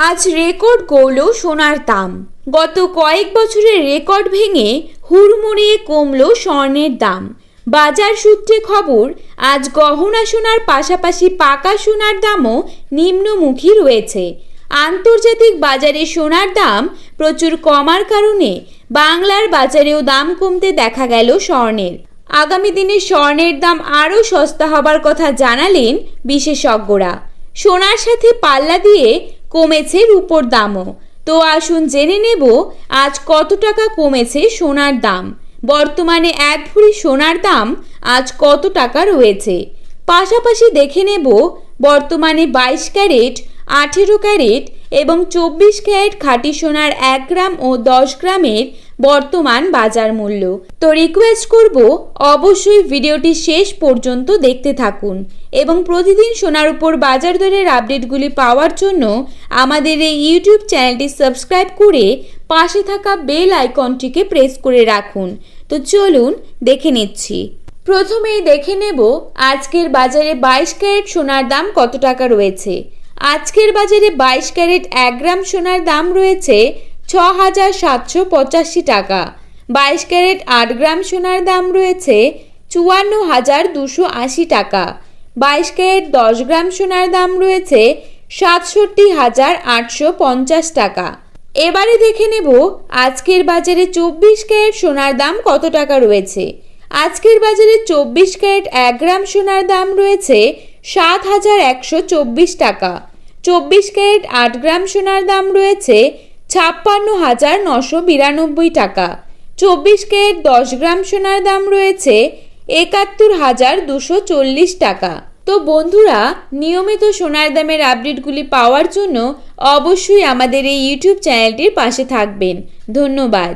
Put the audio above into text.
আজ রেকর্ড গড়ল সোনার দাম। গত কয়েক বছরের রেকর্ড ভেঙে হুড়মুড়িয়ে কমল স্বর্ণের দাম। বাজার সূত্রে খবর, আজ গহনা সোনার পাশাপাশি পাকা সোনার দামও নিম্নমুখী রয়েছে। আন্তর্জাতিক বাজারে সোনার দাম প্রচুর কমার কারণে বাংলার বাজারেও দাম কমতে দেখা গেল স্বর্ণের। আগামী দিনে স্বর্ণের দাম আরও সস্তা হবার কথা জানালেন বিশেষজ্ঞরা। সোনার সাথে পাল্লা দিয়ে কমেছে রূপোর দামও। তো আসুন জেনে নেব আজ কত টাকা কমেছে সোনার দাম। বর্তমানে এক ভরি সোনার দাম আজ কত টাকা রয়েছে। পাশাপাশি দেখে নেব বর্তমানে 22 ক্যারেট, 18 ক্যারেট এবং 24 ক্যারেট খাঁটি সোনার 1 গ্রাম ও 10 গ্রামের বর্তমান বাজার মূল্য। তো রিকোয়েস্ট করব অবশ্যই ভিডিওটি শেষ পর্যন্ত দেখতে থাকুন এবং প্রতিদিন সোনার উপর বাজার দরের আপডেটগুলি পাওয়ার জন্য আমাদের এই ইউটিউব চ্যানেলটি সাবস্ক্রাইব করে পাশে থাকা বেল আইকনটিকে প্রেস করে রাখুন। তো চলুন দেখে নিচ্ছি। প্রথমেই দেখে নেব আজকের বাজারে 22 ক্যারেট সোনার দাম কত টাকা রয়েছে। আজকের বাজারে 22 ক্যারেট 1 গ্রাম সোনার দাম রয়েছে 6,785 টাকা। 22 ক্যারেট 8 গ্রাম সোনার দাম রয়েছে 54,280 টাকা। 22 ক্যারেট 10 গ্রাম সোনার দাম রয়েছে 67,850 টাকা। এবারে দেখে নেব আজকের বাজারে 24 ক্যারেট সোনার দাম কত টাকা রয়েছে। আজকের বাজারে 24 ক্যারেট 1 গ্রাম সোনার দাম রয়েছে 7,124 টাকা। 24 ক্যারেট 8 গ্রাম সোনার দাম রয়েছে 56,992 টাকা। 24 ক্যারেট 10 গ্রাম সোনার দাম রয়েছে 71,240 টাকা। তো বন্ধুরা, নিয়মিত সোনার দামের আপডেটগুলি পাওয়ার জন্য অবশ্যই আমাদের এই ইউটিউব চ্যানেলটির পাশে থাকবেন। ধন্যবাদ।